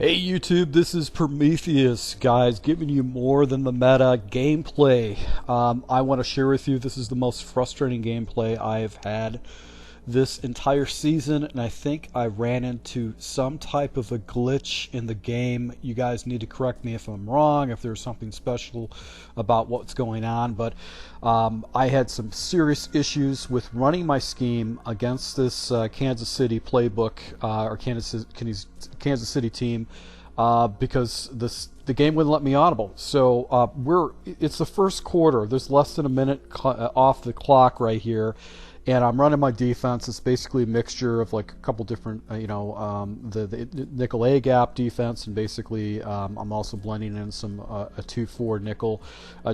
Hey YouTube, this is Prometheus, guys, giving you more than the meta gameplay. I want to share with you, this is the most frustrating gameplay I have had this entire season, and I think I ran into some type of a glitch in the game. You guys need to correct me if I'm wrong, if there's something special about what's going on, but I had some serious issues with running my scheme against this Kansas City playbook, or Kansas City team, because the game wouldn't let me audible. So it's the first quarter. There's less than a minute off the clock right here, and I'm running my defense. It's basically a mixture of like a couple different, the nickel A gap defense, and basically I'm also blending in some a 2-4 nickel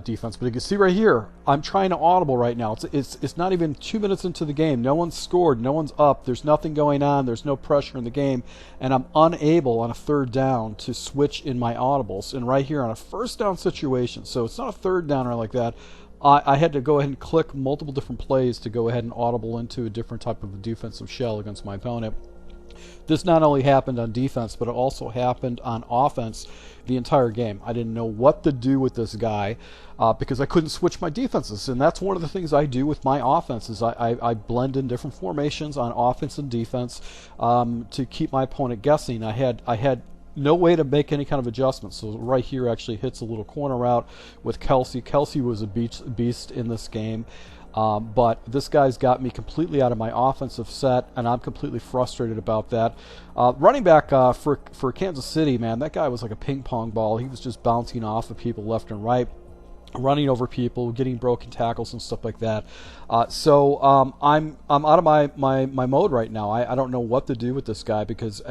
defense. But you can see right here, I'm trying to audible right now. It's not even 2 minutes into the game. No one's scored. No one's up. There's nothing going on. There's no pressure in the game, and I'm unable on a third down to switch in my audibles. And right here on a first down situation, so it's not a third downer like that. I had to go ahead and click multiple different plays to go ahead and audible into a different type of a defensive shell against my opponent. This not only happened on defense, but it also happened on offense the entire game. I didn't know what to do with this guy because I couldn't switch my defenses, and that's one of the things I do with my offense is I blend in different formations on offense and defense to keep my opponent guessing. I had no way to make any kind of adjustments. So right here actually hits a little corner route with Kelsey. Kelsey was a beast in this game, but this guy's got me completely out of my offensive set, and I'm completely frustrated about that. Running back for Kansas City, man, that guy was like a ping pong ball. He was just bouncing off of people left and right, running over people, getting broken tackles and stuff like that. So I'm out of my mode right now. I don't know what to do with this guy because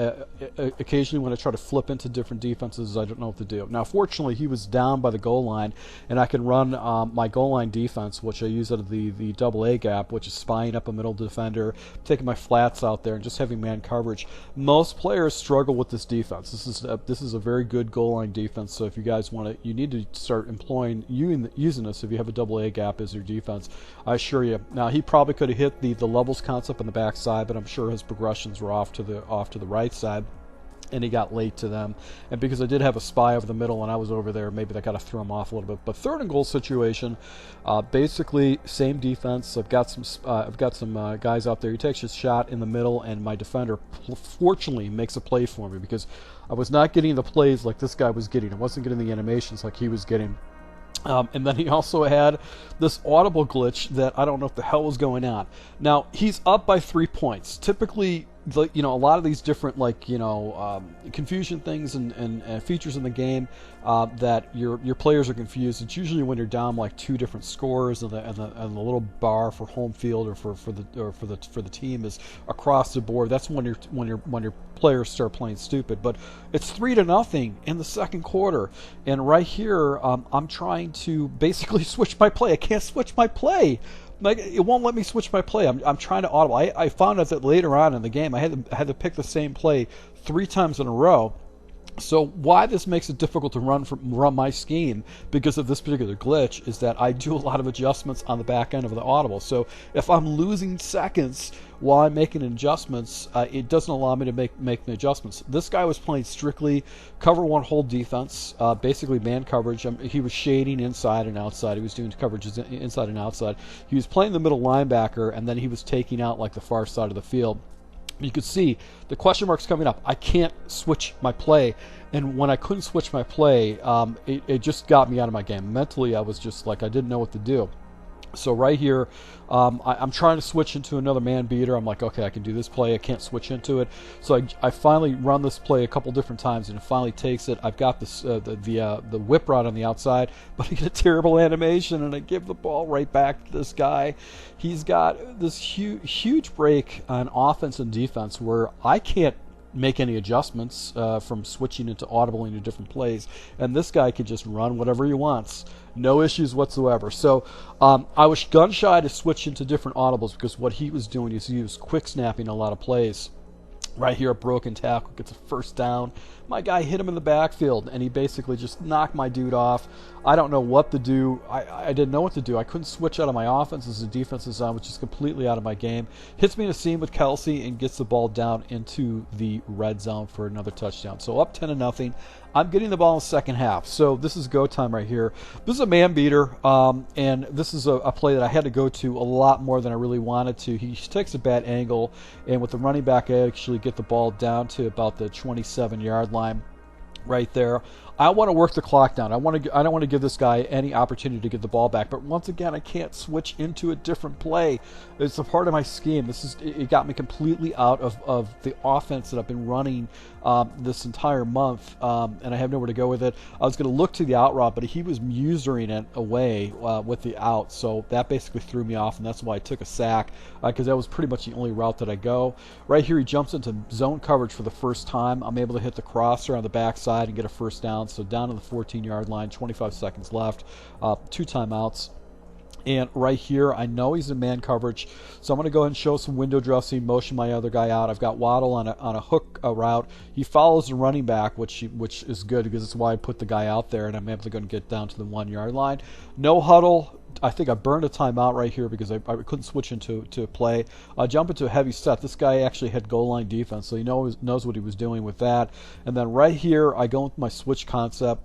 occasionally when I try to flip into different defenses, I don't know what to do. Now, fortunately, he was down by the goal line, and I can run my goal line defense, which I use out of the double A gap, which is spying up a middle defender, taking my flats out there, and just having man coverage. Most players struggle with this defense. This is a very good goal line defense. So if you guys want to, you need to start employing using this if you have a double A gap as your defense. I assure you. Now, he probably could have hit the levels concept on the back side, but I'm sure his progressions were off to the right side, and he got late to them. And because I did have a spy over the middle and I was over there, maybe that got to throw him off a little bit. But third and goal situation, basically same defense. I've got some guys out there. He takes his shot in the middle, and my defender fortunately makes a play for me because I was not getting the plays like this guy was getting. I wasn't getting the animations like he was getting. And then he also had this audible glitch that I don't know what the hell was going on. Now, he's up by 3 points. Typically, a lot of these different confusion things and features in the game that your players are confused. It's usually when you're down like 2 different scores, and the little bar for home field or for the team is across the board. That's when your players start playing stupid. But it's 3-0 in the second quarter, and right here I'm trying to basically switch my play. I can't switch my play. Like, it won't let me switch my play. I'm trying to audible. I found out that later on in the game I had to pick the same play 3 times in a row. So why this makes it difficult to run my scheme because of this particular glitch is that I do a lot of adjustments on the back end of the audible. So if I'm losing seconds while I'm making adjustments, it doesn't allow me to make the adjustments. This guy was playing strictly cover one hold defense, basically man coverage. He was shading inside and outside. He was doing coverages inside and outside. He was playing the middle linebacker, and then he was taking out like the far side of the field. You could see the question marks coming up. I can't switch my play, and when I couldn't switch my play, it just got me out of my game. Mentally, I was just like, I didn't know what to do. So right here, I'm trying to switch into another man beater. I'm like, okay, I can do this play. I can't switch into it. So I finally run this play a couple different times, and it finally takes it. I've got this the whip route on the outside, but I get a terrible animation, and I give the ball right back to this guy. He's got this huge break on offense and defense where I can't make any adjustments from switching into audible into different plays, and this guy can just run whatever he wants, no issues whatsoever. So I was gun shy to switch into different audibles because what he was doing is he was quick snapping a lot of plays. Right here, a broken tackle, gets a first down. My guy hit him in the backfield, and he basically just knocked my dude off. I don't know what to do. I didn't know what to do. I couldn't switch out of my offense as the defense is on, which is completely out of my game. Hits me in a seam with Kelsey and gets the ball down into the red zone for another touchdown. So up 10-0. I'm getting the ball in the second half. So this is go time right here. This is a man beater, and this is a play that I had to go to a lot more than I really wanted to. He takes a bad angle, and with the running back, I actually get the ball down to about the 27-yard line right there. I want to work the clock down. I don't want to give this guy any opportunity to get the ball back. But once again, I can't switch into a different play. It's a part of my scheme. It got me completely out of the offense that I've been running this entire month, and I have nowhere to go with it. I was going to look to the out route, but he was musering it away with the out, so that basically threw me off, and that's why I took a sack, because that was pretty much the only route that I go. Right here, he jumps into zone coverage for the first time. I'm able to hit the crosser on the backside and get a first down. So down to the 14-yard line, 25 seconds left, 2 timeouts. And right here, I know he's in man coverage, so I'm going to go ahead and show some window dressing, motion my other guy out. I've got Waddle on a hook route. He follows the running back, which is good because that's why I put the guy out there, and I'm able to go and get down to the 1-yard line. No huddle. I think I burned a timeout right here because I couldn't switch into play. Jump into a heavy set. This guy actually had goal line defense, so he knows what he was doing with that. And then right here, I go with my switch concept.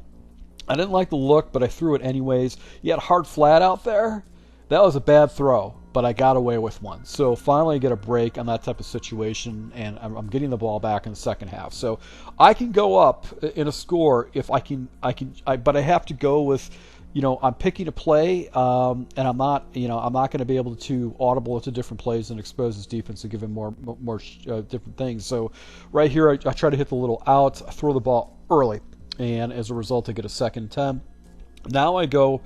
I didn't like the look, but I threw it anyways. He had hard flat out there. That was a bad throw, but I got away with one. So finally I get a break on that type of situation, and I'm getting the ball back in the second half. So I can go up in a score if I can, but I have to go with, I'm picking a play, and I'm not going to be able to audible into different plays and expose his defense to give him more different things. So right here, I try to hit the little out, I throw the ball early, and as a result, I get a 2nd and 10. Now I go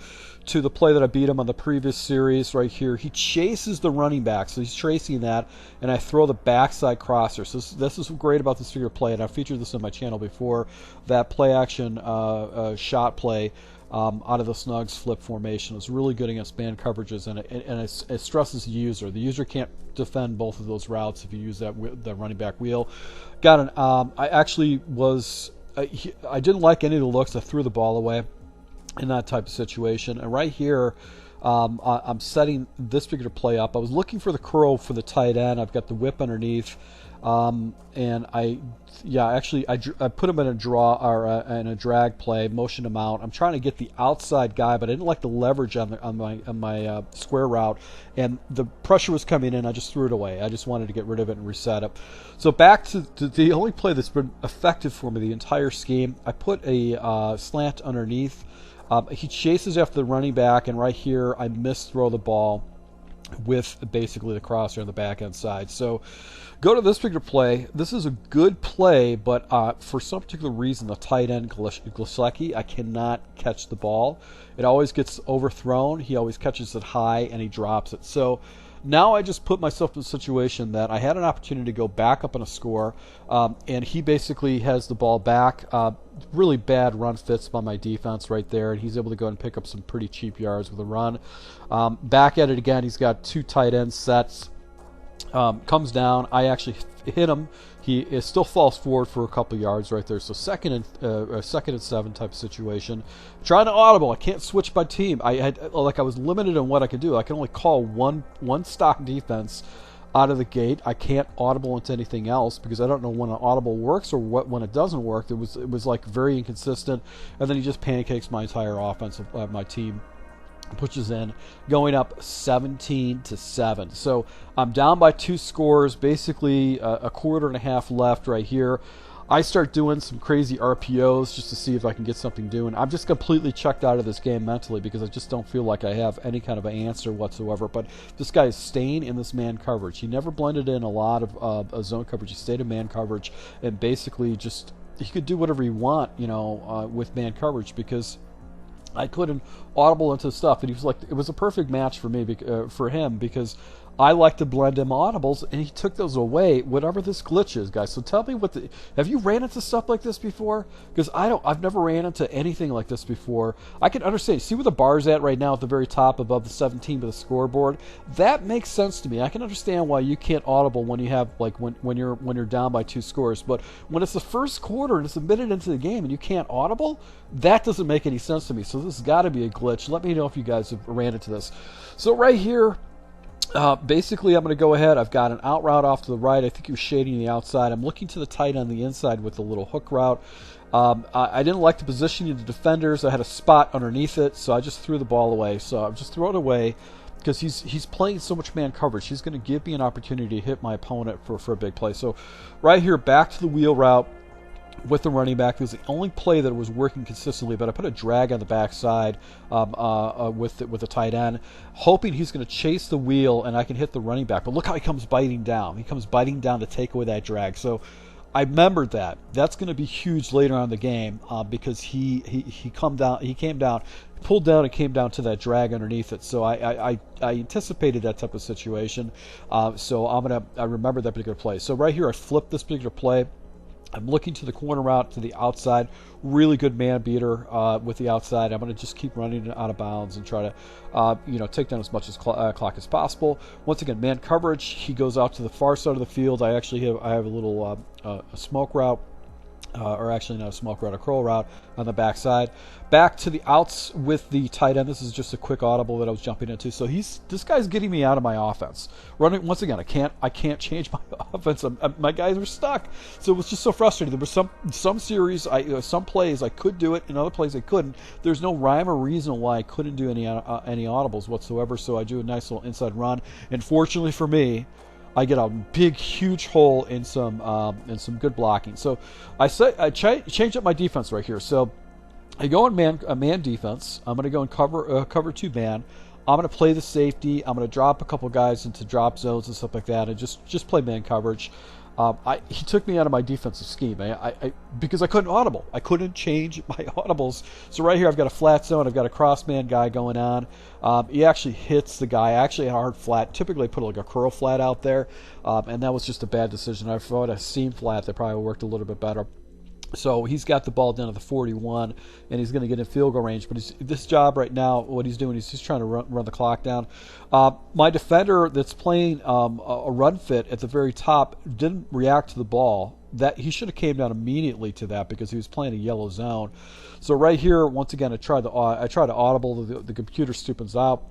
to the play that I beat him on the previous series right here. He chases the running back, so he's tracing that, and I throw the backside crosser. So this is great about this figure play, and I've featured this on my channel before, that play action shot play out of the snugs flip formation. It's really good against man coverages, and it stresses the user. The user can't defend both of those routes if you use that running back wheel. Got an I actually was I didn't like any of the looks. I threw the ball away in that type of situation. And right here, I'm setting this particular play up. I was looking for the curl for the tight end. I've got the whip underneath, and I put him in a draw or in a drag play, motion him out. I'm trying to get the outside guy, but I didn't like the leverage on my square route, and the pressure was coming in. I just threw it away. I just wanted to get rid of it and reset it. So back to the only play that's been effective for me the entire scheme. I put a slant underneath. He chases after the running back, and right here I misthrow the ball with basically the crosser on the back end side. So go to this particular play. This is a good play, but for some particular reason, the tight end Glasecki, I cannot catch the ball. It always gets overthrown. He always catches it high, and he drops it. So now I just put myself in a situation that I had an opportunity to go back up on a score, and he basically has the ball back. Really bad run fits by my defense right there, and he's able to go and pick up some pretty cheap yards with a run. Back at it again, he's got 2 tight end sets. Comes down, I actually hit him. He still falls forward for a couple yards right there. So second and 7 type of situation. Trying to audible, I can't switch by team. I was limited on what I could do. I can only call one stock defense out of the gate. I can't audible into anything else because I don't know when an audible works or when it doesn't work. It was like very inconsistent, and then he just pancakes my entire offense of my team. Pushes in, going up 17-7. So I'm down by 2 scores, basically a quarter and a half left right here. I start doing some crazy RPOs just to see if I can get something doing. I'm just completely checked out of this game mentally because I just don't feel like I have any kind of an answer whatsoever. But this guy is staying in this man coverage. He never blended in a lot of zone coverage. He stayed in man coverage, and basically just he could do whatever he want, with man coverage because I couldn't audible into stuff, and he was like, it was a perfect match for me, for him, because I like to blend in audibles, and he took those away, whatever this glitch is, guys. So tell me have you ran into stuff like this before? Because I've never ran into anything like this before. I can understand. See where the bar's at right now at the very top above the 17 with the scoreboard? That makes sense to me. I can understand why you can't audible when you have, like, when you're down by 2 scores. But when it's the first quarter and it's a minute into the game and you can't audible, that doesn't make any sense to me. So this has got to be a glitch. Let me know if you guys have ran into this. So right here, basically, I'm going to go ahead. I've got an out route off to the right. I think he was shading the outside. I'm looking to the tight on the inside with the little hook route. I didn't like the positioning of the defenders. I had a spot underneath it, so I just threw the ball away. So I'm just throwing it away because he's playing so much man coverage. He's going to give me an opportunity to hit my opponent for a big play. So right here, back to the wheel route with the running back. It was the only play that was working consistently, but I put a drag on the backside with the tight end, hoping he's going to chase the wheel and I can hit the running back. But look how he comes biting down. He comes biting down to take away that drag. So I remembered that. That's going to be huge later on in the game because he came down, pulled down and came down to that drag underneath it. So I anticipated that type of situation. So I remember that particular play. So right here I flipped this particular play. I'm looking to the corner route to the outside. Really good man beater with the outside. I'm going to just keep running it out of bounds and try to, take down as much as clock as possible. Once again, man coverage. He goes out to the far side of the field. I have a little a smoke route. Or actually not a smoke route, a curl route on the backside. Back to the outs with the tight end. This is just a quick audible that I was jumping into. So this guy's getting me out of my offense. Running once again, I can't change my offense. My guys are stuck. So it was just so frustrating. There were some series, some plays I could do it, and other plays I couldn't. There's no rhyme or reason why I couldn't do any audibles whatsoever. So I do a nice little inside run. And fortunately for me, I get a big, huge hole in some good blocking. So I change up my defense right here. So I go in man defense. I'm going to go in cover 2 man. I'm going to play the safety. I'm going to drop a couple guys into drop zones and stuff like that, and just play man coverage. He took me out of my defensive scheme because I couldn't audible. I couldn't change my audibles. So right here I've got a flat zone. I've got a cross man guy going on. He actually hits the guy. I actually had a hard flat. Typically I put like a curl flat out there, and that was just a bad decision. I thought a seam flat that probably worked a little bit better. So he's got the ball down to the 41, and he's going to get in field goal range. But this job right now, what he's doing, he's just trying to run the clock down. My defender that's playing a run fit at the very top didn't react to the ball. That he should have came down immediately to that because he was playing a yellow zone. So right here, once again, I try to audible. The computer stupens out.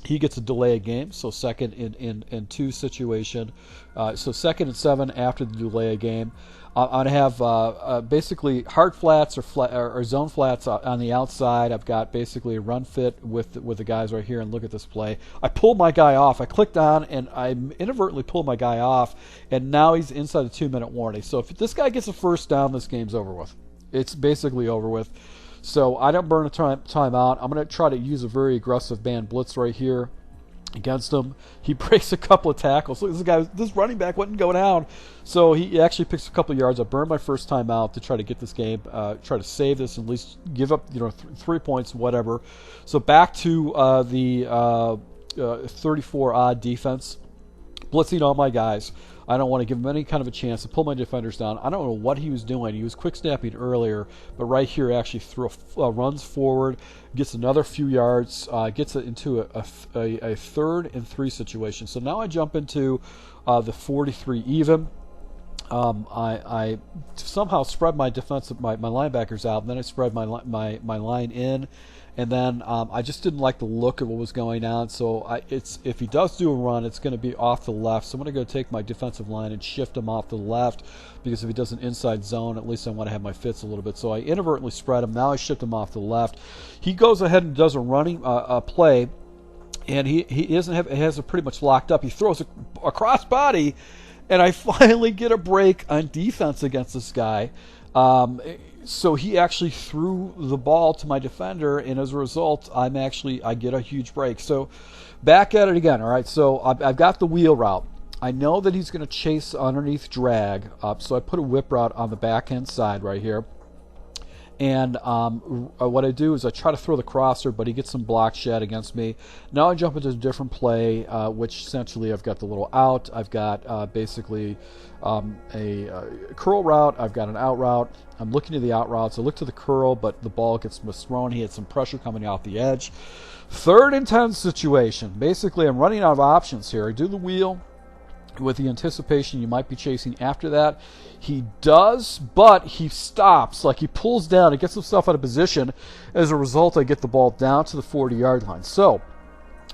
He gets a delay of game, so second in 2 situation. So 2nd and 7 after the delay of game. I'm going to have basically hard flats or zone flats on the outside. I've got basically a run fit with the guys right here, and look at this play. I pulled my guy off. I clicked on, and I inadvertently pulled my guy off, and now he's inside the 2-minute warning. So if this guy gets a first down, this game's over with. It's basically over with. So I don't burn a time out. I'm going to try to use a very aggressive man blitz right here against him. He breaks a couple of tackles. Look, this running back wouldn't go down. So he actually picks a couple of yards. I burned my first time out to try to get this game, try to save this, and at least give up 3 points, whatever. So back to the 34-odd defense. Blitzing all my guys. I don't want to give him any kind of a chance to pull my defenders down. I don't know what he was doing. He was quick snapping earlier, but right here actually runs forward, gets another few yards, gets it into a 3rd and 3 situation. So now I jump into the 43 even. I somehow spread my defensive my linebackers out, and then I spread my line in, and then I just didn't like the look of what was going on. So if he does do a run, it's going to be off the left. So I'm going to go take my defensive line and shift him off to the left, because if he does an inside zone, at least I want to have my fits a little bit. So I inadvertently spread him. Now I shift him off to the left. He goes ahead and does a running play, and he has it pretty much locked up. He throws a cross body. And I finally get a break on defense against this guy. So he actually threw the ball to my defender, and as a result, I get a huge break. So back at it again. All right, so I've got the wheel route. I know that he's going to chase underneath drag up, so I put a whip route on the back end side right here. And what I do is I try to throw the crosser, but he gets some block shed against me. Now I jump into a different play, which essentially I've got the little out. I've got basically a curl route. I've got an out route. I'm looking to the out routes. I look to the curl, but the ball gets misthrown. He had some pressure coming off the edge. 3rd and 10 situation. Basically, I'm running out of options here. I do the wheel with the anticipation you might be chasing after that. He does, but he stops. Like, he pulls down and gets himself out of position. As a result, I get the ball down to the 40-yard line. So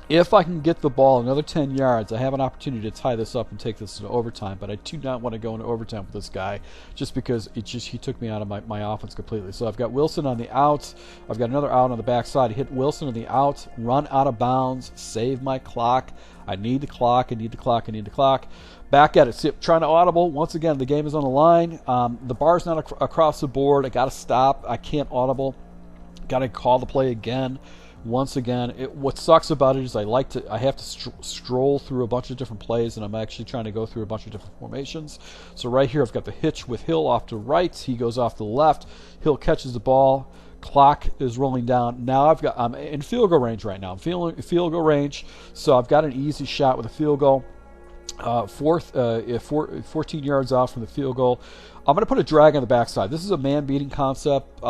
if I can get the ball another 10 yards, I have an opportunity to tie this up and take this into overtime, but I do not want to go into overtime with this guy just because he took me out of my offense completely. So I've got Wilson on the out. I've got another out on the backside. Hit Wilson on the out, run out of bounds, save my clock. I need the clock. I need the clock. I need the clock. Back at it. See, trying to audible. Once again, the game is on the line. The bar's not across the board. I got to stop. I can't audible. Got to call the play again. Once again, what sucks about it is I have to stroll through a bunch of different plays, and I'm actually trying to go through a bunch of different formations. So right here, I've got the hitch with Hill off to right. He goes off to the left. Hill catches the ball. Clock is rolling down. Now I'm in field goal range right now. I'm feeling field goal range, so I've got an easy shot with a field goal. 14 yards out from the field goal. I'm going to put a drag on the backside. This is a man-beating concept.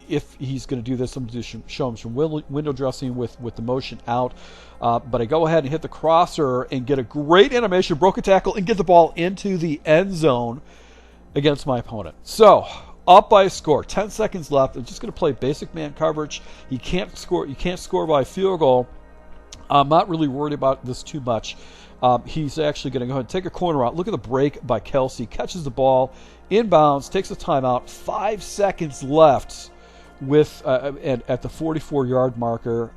If he's going to do this, I'm going to show him some window dressing with the motion out. But I go ahead and hit the crosser and get a great animation, broken tackle, and get the ball into the end zone against my opponent. So up by a score. 10 seconds left. I'm just going to play basic man coverage. You can't score by field goal. I'm not really worried about this too much. He's actually going to go ahead and take a corner out. Look at the break by Kelsey. Catches the ball inbounds, takes a timeout. 5 seconds left with at the 44-yard marker.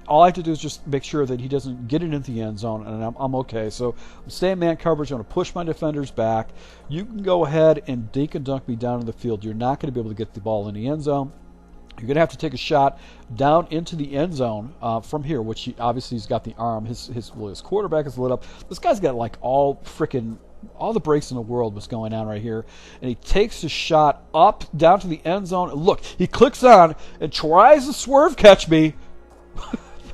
All I have to do is just make sure that he doesn't get it into the end zone, and I'm okay. So I'm staying man coverage. I'm going to push my defenders back. You can go ahead and dink and dunk me down in the field. You're not going to be able to get the ball in the end zone. You're going to have to take a shot down into the end zone from here, which obviously he's got the arm. His quarterback is lit up. This guy's got like all the breaks in the world was going on right here. And he takes his shot up down to the end zone. And look, he clicks on and tries to swerve catch me.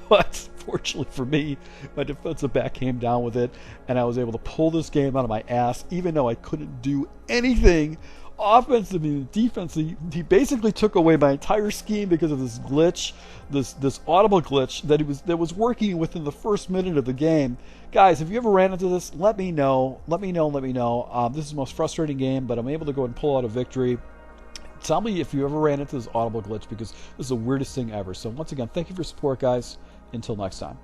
But fortunately for me, my defensive back came down with it, and I was able to pull this game out of my ass, even though I couldn't do anything offensively and defensively. He basically took away my entire scheme because of this glitch, this audible glitch that was working within the first minute of the game. Guys, if you ever ran into this, let me know. Let me know. This is the most frustrating game, but I'm able to go and pull out a victory. Tell me if you ever ran into this audible glitch, because this is the weirdest thing ever. So once again, thank you for your support, guys. Until next time.